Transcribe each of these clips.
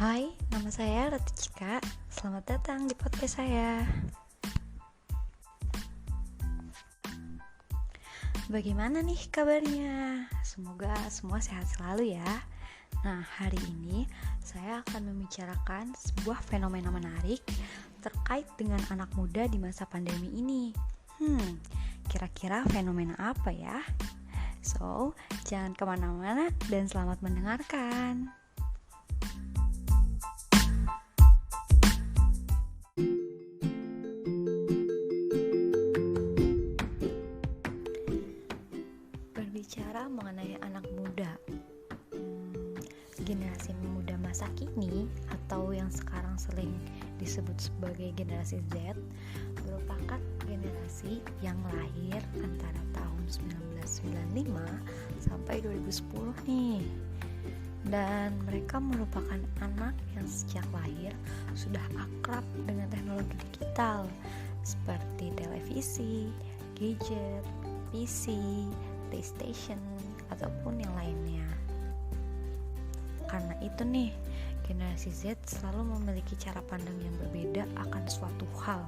Hai, nama saya Ratu Cika. Selamat datang di podcast saya. Bagaimana nih kabarnya? Semoga semua sehat selalu ya. Nah, hari ini saya akan membicarakan sebuah fenomena menarik terkait dengan anak muda di masa pandemi ini. Kira-kira fenomena apa ya? So, jangan kemana-mana dan selamat mendengarkan. Berbicara mengenai anak muda, generasi muda masa kini atau yang sekarang sering disebut sebagai generasi Z merupakan generasi yang lahir antara tahun 1995 sampai 2010 nih. Dan mereka merupakan anak yang sejak lahir sudah akrab dengan teknologi digital seperti televisi, gadget, PC, PlayStation, ataupun yang lainnya. Karena itu nih, generasi Z selalu memiliki cara pandang yang berbeda akan suatu hal,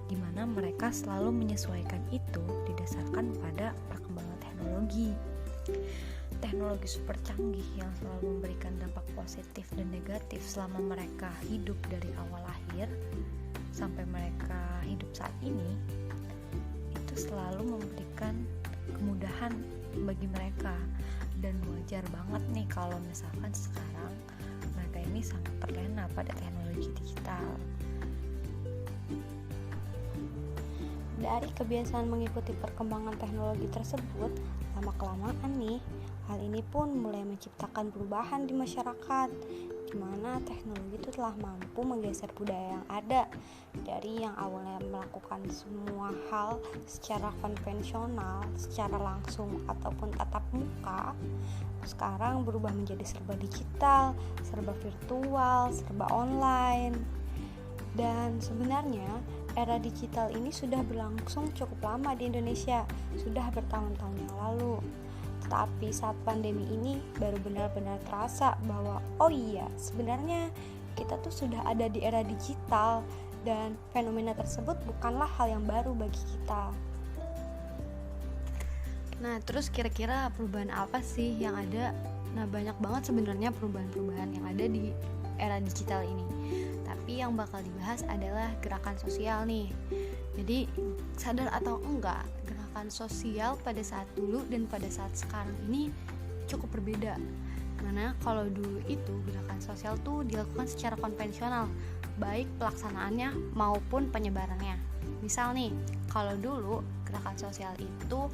di mana mereka selalu menyesuaikan itu didasarkan pada perkembangan teknologi. Teknologi super canggih yang selalu memberikan dampak positif dan negatif selama mereka hidup dari awal lahir sampai mereka hidup saat ini, itu selalu memberikan kemudahan bagi mereka. Dan wajar banget nih kalau misalkan sekarang mereka ini sangat terlena pada teknologi digital. Dari kebiasaan mengikuti perkembangan teknologi tersebut, lama-kelamaan nih, hal ini pun mulai menciptakan perubahan di masyarakat, di mana teknologi itu telah mampu menggeser budaya yang ada dari yang awalnya melakukan semua hal secara konvensional, secara langsung ataupun tatap muka, sekarang berubah menjadi serba digital, serba virtual, serba online. Dan sebenarnya era digital ini sudah berlangsung cukup lama di Indonesia, sudah bertahun-tahun yang lalu. Tetapi saat pandemi ini baru benar-benar terasa bahwa oh iya, sebenarnya kita tuh sudah ada di era digital dan fenomena tersebut bukanlah hal yang baru bagi kita. Nah, terus kira-kira perubahan apa sih yang ada? Nah, banyak banget sebenarnya perubahan-perubahan yang ada di era digital ini. Tapi yang bakal dibahas adalah gerakan sosial nih. Jadi, sadar atau enggak, gerakan sosial pada saat dulu dan pada saat sekarang ini cukup berbeda. Karena kalau dulu itu gerakan sosial tuh dilakukan secara konvensional, baik pelaksanaannya maupun penyebarannya. Misal nih, kalau dulu gerakan sosial itu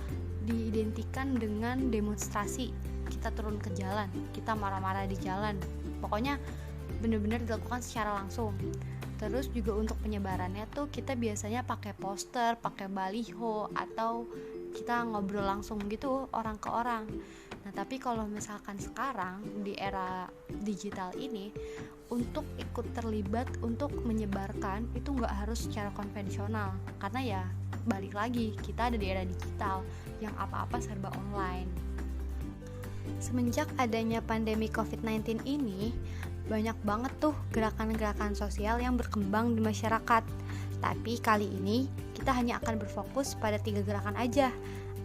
diidentikan dengan demonstrasi, kita turun ke jalan, kita marah-marah di jalan, pokoknya benar-benar dilakukan secara langsung. Terus juga untuk penyebarannya tuh kita biasanya pakai poster, pakai baliho, atau kita ngobrol langsung gitu orang ke orang. Nah, tapi kalau misalkan sekarang di era digital ini, untuk ikut terlibat untuk menyebarkan itu nggak harus secara konvensional, karena ya balik lagi kita ada di era digital yang apa-apa serba online. Semenjak adanya pandemi COVID-19 ini, banyak banget tuh gerakan-gerakan sosial yang berkembang di masyarakat. Tapi kali ini kita hanya akan berfokus pada 3 gerakan aja.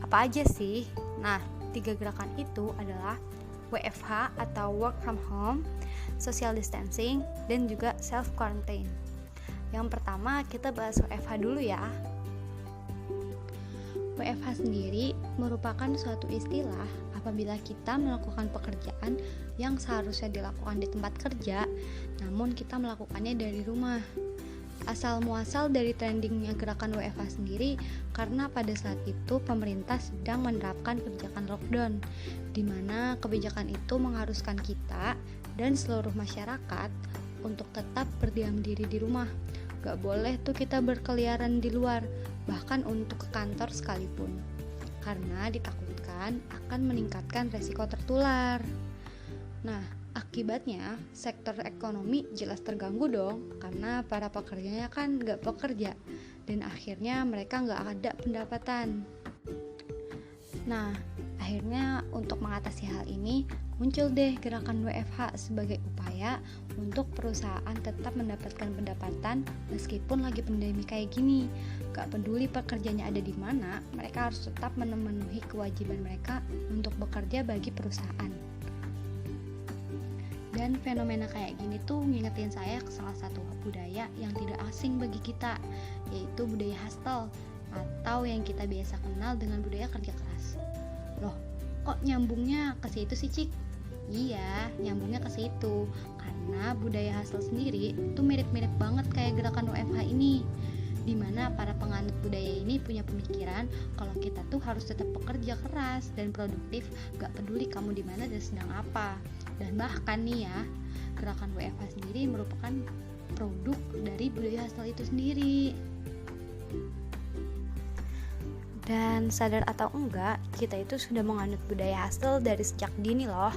Apa aja sih? Nah, 3 gerakan itu adalah WFH atau work from home, social distancing, dan juga self quarantine. Yang pertama kita bahas WFH dulu ya. WFH sendiri merupakan suatu istilah apabila kita melakukan pekerjaan yang seharusnya dilakukan di tempat kerja, namun kita melakukannya dari rumah. Asal muasal dari trendingnya gerakan WFH sendiri karena pada saat itu pemerintah sedang menerapkan kebijakan lockdown, di mana kebijakan itu mengharuskan kita dan seluruh masyarakat untuk tetap berdiam diri di rumah. Gak boleh tuh kita berkeliaran di luar, bahkan untuk ke kantor sekalipun, karena ditakutkan akan meningkatkan resiko tertular. Nah, akibatnya sektor ekonomi jelas terganggu dong, karena para pekerjanya kan gak bekerja, dan akhirnya mereka gak ada pendapatan. Nah, akhirnya untuk mengatasi hal ini, Muncul deh gerakan WFH sebagai upaya untuk perusahaan tetap mendapatkan pendapatan meskipun lagi pandemi kayak gini. Gak peduli pekerjanya ada di mana, mereka harus tetap memenuhi kewajiban mereka untuk bekerja bagi perusahaan. Dan fenomena kayak gini tuh ngingetin saya ke salah satu budaya yang tidak asing bagi kita, yaitu budaya hustle atau yang kita biasa kenal dengan budaya kerja keras. Loh, kok nyambungnya ke situ sih, Cik? Iya, nyambungnya ke situ karena budaya hustle sendiri tuh mirip-mirip banget kayak gerakan WFH ini, dimana para penganut budaya ini punya pemikiran kalau kita tuh harus tetap bekerja keras dan produktif, gak peduli kamu di mana dan sedang apa. Dan bahkan nih ya, gerakan WFH sendiri merupakan produk dari budaya hustle itu sendiri. Dan sadar atau enggak, kita itu sudah menganut budaya hustle dari sejak dini loh.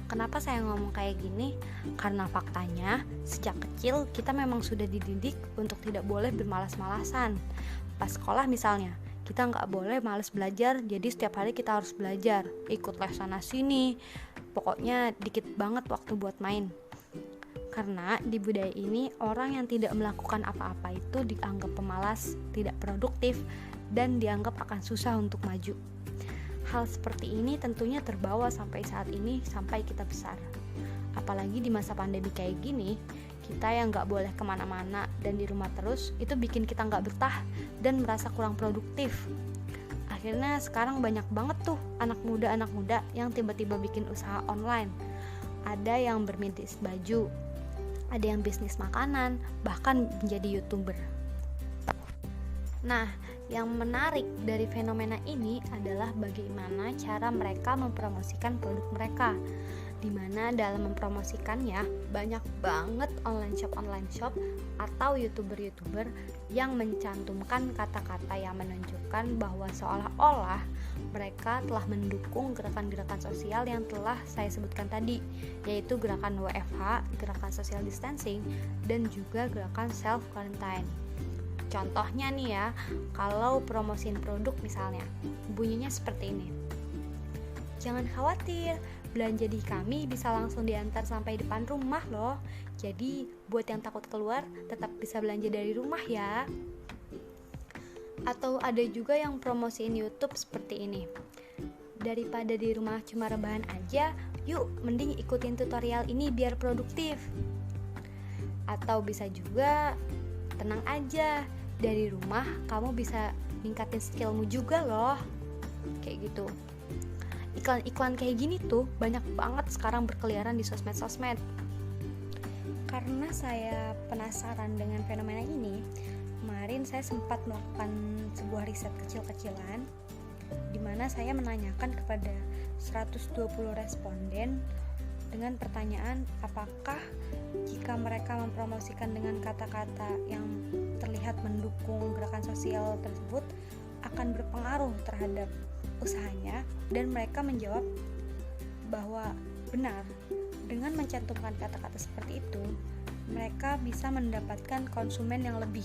Kenapa saya ngomong kayak gini? Karena faktanya, sejak kecil kita memang sudah dididik untuk tidak boleh bermalas-malasan. Pas sekolah misalnya, kita nggak boleh malas belajar, jadi setiap hari kita harus belajar, ikut les sana sini. Pokoknya dikit banget waktu buat main. Karena di budaya ini, orang yang tidak melakukan apa-apa itu dianggap pemalas, tidak produktif, dan dianggap akan susah untuk maju. Hal seperti ini tentunya terbawa sampai saat ini, sampai kita besar. Apalagi di masa pandemi kayak gini, kita yang gak boleh kemana-mana dan di rumah terus, itu bikin kita gak betah dan merasa kurang produktif. Akhirnya sekarang banyak banget tuh anak muda yang tiba-tiba bikin usaha online. Ada yang berbisnis baju, ada yang bisnis makanan, bahkan menjadi YouTuber. Nah, yang menarik dari fenomena ini adalah bagaimana cara mereka mempromosikan produk mereka, dimana dalam mempromosikannya banyak banget online shop atau youtuber yang mencantumkan kata-kata yang menunjukkan bahwa seolah-olah mereka telah mendukung gerakan-gerakan sosial yang telah saya sebutkan tadi, yaitu gerakan WFH, gerakan social distancing, dan juga gerakan self quarantine. Contohnya nih ya, kalau promosiin produk misalnya, bunyinya seperti ini. Jangan khawatir, belanja di kami bisa langsung diantar sampai depan rumah loh. Jadi buat yang takut keluar, tetap bisa belanja dari rumah ya. Atau ada juga yang promosiin YouTube seperti ini. Daripada di rumah cuma rebahan aja, yuk mending ikutin tutorial ini biar produktif. Atau bisa juga, tenang aja, dari rumah kamu bisa ningkatin skillmu juga loh. Kayak gitu. Iklan-iklan kayak gini tuh banyak banget sekarang berkeliaran di sosmed-sosmed. Karena saya penasaran dengan fenomena ini, kemarin saya sempat melakukan sebuah riset kecil-kecilan di mana saya menanyakan kepada 120 responden dengan pertanyaan apakah jika mereka mempromosikan dengan kata-kata yang terlihat mendukung gerakan sosial tersebut akan berpengaruh terhadap usahanya, dan mereka menjawab bahwa benar, dengan mencantumkan kata-kata seperti itu mereka bisa mendapatkan konsumen yang lebih.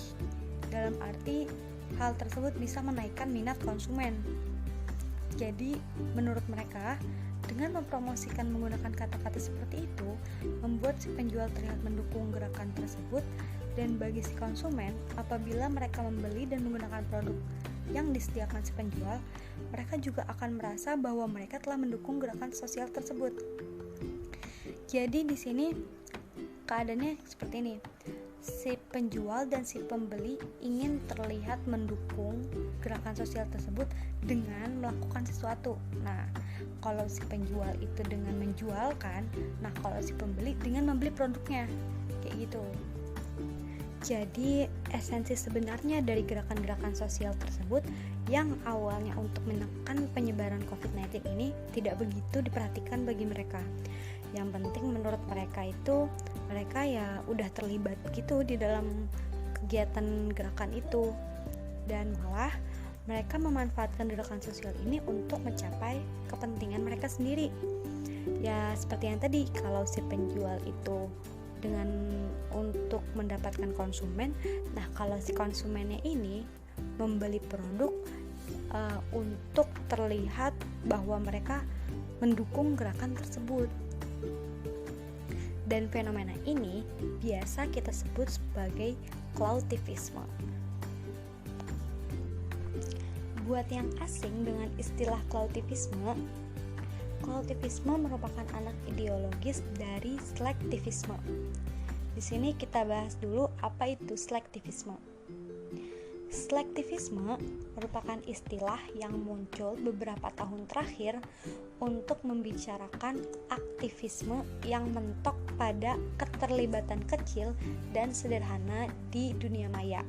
Dalam arti hal tersebut bisa menaikkan minat konsumen. Jadi menurut mereka, dengan mempromosikan menggunakan kata-kata seperti itu membuat si penjual terlihat mendukung gerakan tersebut, dan bagi si konsumen, apabila mereka membeli dan menggunakan produk yang disediakan si penjual, mereka juga akan merasa bahwa mereka telah mendukung gerakan sosial tersebut. Jadi di sini keadaannya seperti ini. Si penjual dan si pembeli ingin terlihat mendukung gerakan sosial tersebut dengan melakukan sesuatu. Nah, kalau si penjual itu dengan menjualkan, nah kalau si pembeli dengan membeli produknya. Kayak gitu. Jadi, esensi sebenarnya dari gerakan-gerakan sosial tersebut yang awalnya untuk menekan penyebaran COVID-19 ini tidak begitu diperhatikan bagi mereka. Yang penting menurut mereka itu, mereka ya udah terlibat gitu di dalam kegiatan gerakan itu. Dan malah mereka memanfaatkan gerakan sosial ini untuk mencapai kepentingan mereka sendiri. Ya seperti yang tadi, kalau si penjual itu dengan untuk mendapatkan konsumen, nah kalau si konsumennya ini membeli produk untuk terlihat bahwa mereka mendukung gerakan tersebut. Dan fenomena ini biasa kita sebut sebagai cloudivisme. Buat yang asing dengan istilah cloudivisme merupakan anak ideologis dari selektivisme. Di sini kita bahas dulu apa itu selektivisme. Selektivisme merupakan istilah yang muncul beberapa tahun terakhir untuk membicarakan aktivisme yang mentok pada keterlibatan kecil dan sederhana di dunia maya.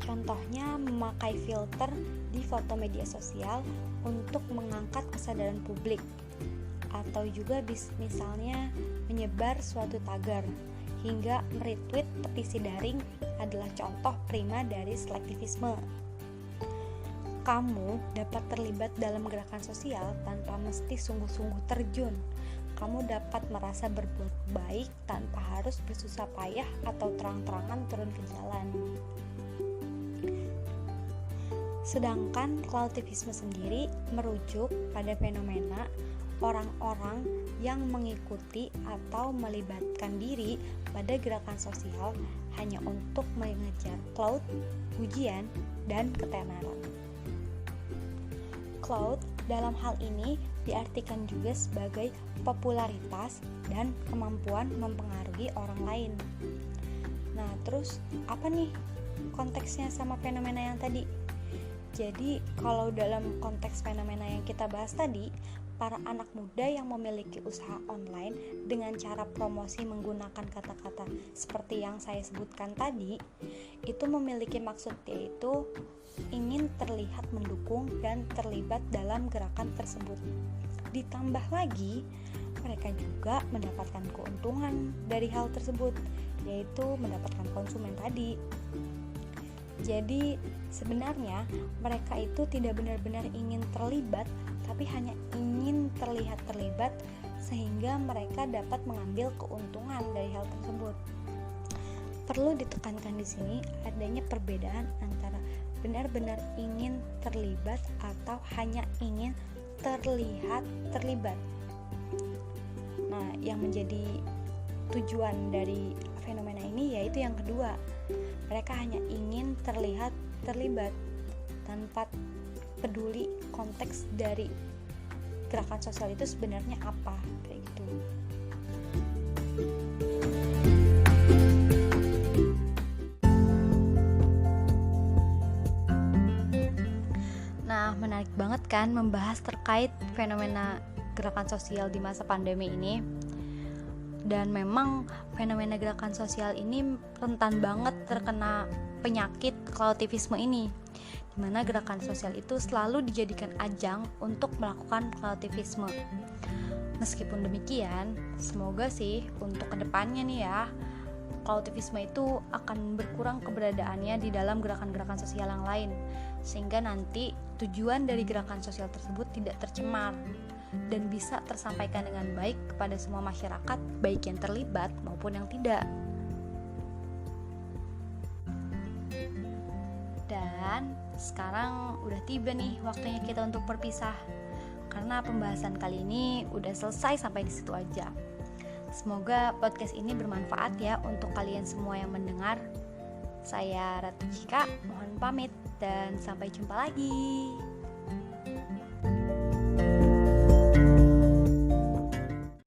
Contohnya memakai filter di foto media sosial untuk mengangkat kesadaran publik, atau juga misalnya menyebar suatu tagar hingga meretweet petisi daring adalah contoh prima dari selektivisme. Kamu dapat terlibat dalam gerakan sosial tanpa mesti sungguh-sungguh terjun. Kamu dapat merasa berbuat baik tanpa harus bersusah payah atau terang-terangan turun ke jalan. Sedangkan cloudivisme sendiri merujuk pada fenomena orang-orang yang mengikuti atau melibatkan diri pada gerakan sosial hanya untuk mengejar cloud, pujian, dan ketenaran. Cloud dalam hal ini diartikan juga sebagai popularitas dan kemampuan mempengaruhi orang lain. Nah, terus apa nih konteksnya sama fenomena yang tadi? Jadi, kalau dalam konteks fenomena yang kita bahas tadi, para anak muda yang memiliki usaha online dengan cara promosi menggunakan kata-kata seperti yang saya sebutkan tadi, itu memiliki maksud, yaitu ingin terlihat mendukung dan terlibat dalam gerakan tersebut. Ditambah lagi, mereka juga mendapatkan keuntungan dari hal tersebut, yaitu mendapatkan konsumen tadi. Jadi sebenarnya mereka itu tidak benar-benar ingin terlibat, tapi hanya ingin terlihat terlibat sehingga mereka dapat mengambil keuntungan dari hal tersebut. Perlu ditekankan di sini adanya perbedaan antara benar-benar ingin terlibat atau hanya ingin terlihat terlibat. Nah, yang menjadi tujuan dari fenomena ini yaitu yang kedua. Mereka hanya ingin terlihat terlibat tanpa peduli konteks dari gerakan sosial itu sebenarnya apa, kayak gitu. Nah, menarik banget kan membahas terkait fenomena gerakan sosial di masa pandemi ini. Dan memang fenomena gerakan sosial ini rentan banget terkena penyakit cloudivisme ini, dimana gerakan sosial itu selalu dijadikan ajang untuk melakukan cloudivisme. Meskipun demikian, semoga sih untuk kedepannya nih ya, cloudivisme itu akan berkurang keberadaannya di dalam gerakan-gerakan sosial yang lain, sehingga nanti tujuan dari gerakan sosial tersebut tidak tercemar dan bisa tersampaikan dengan baik kepada semua masyarakat, baik yang terlibat maupun yang tidak. Dan sekarang udah tiba nih waktunya kita untuk berpisah, karena pembahasan kali ini udah selesai sampai di situ aja. Semoga podcast ini bermanfaat ya untuk kalian semua yang mendengar. Saya Ratu Cika, mohon pamit dan sampai jumpa lagi.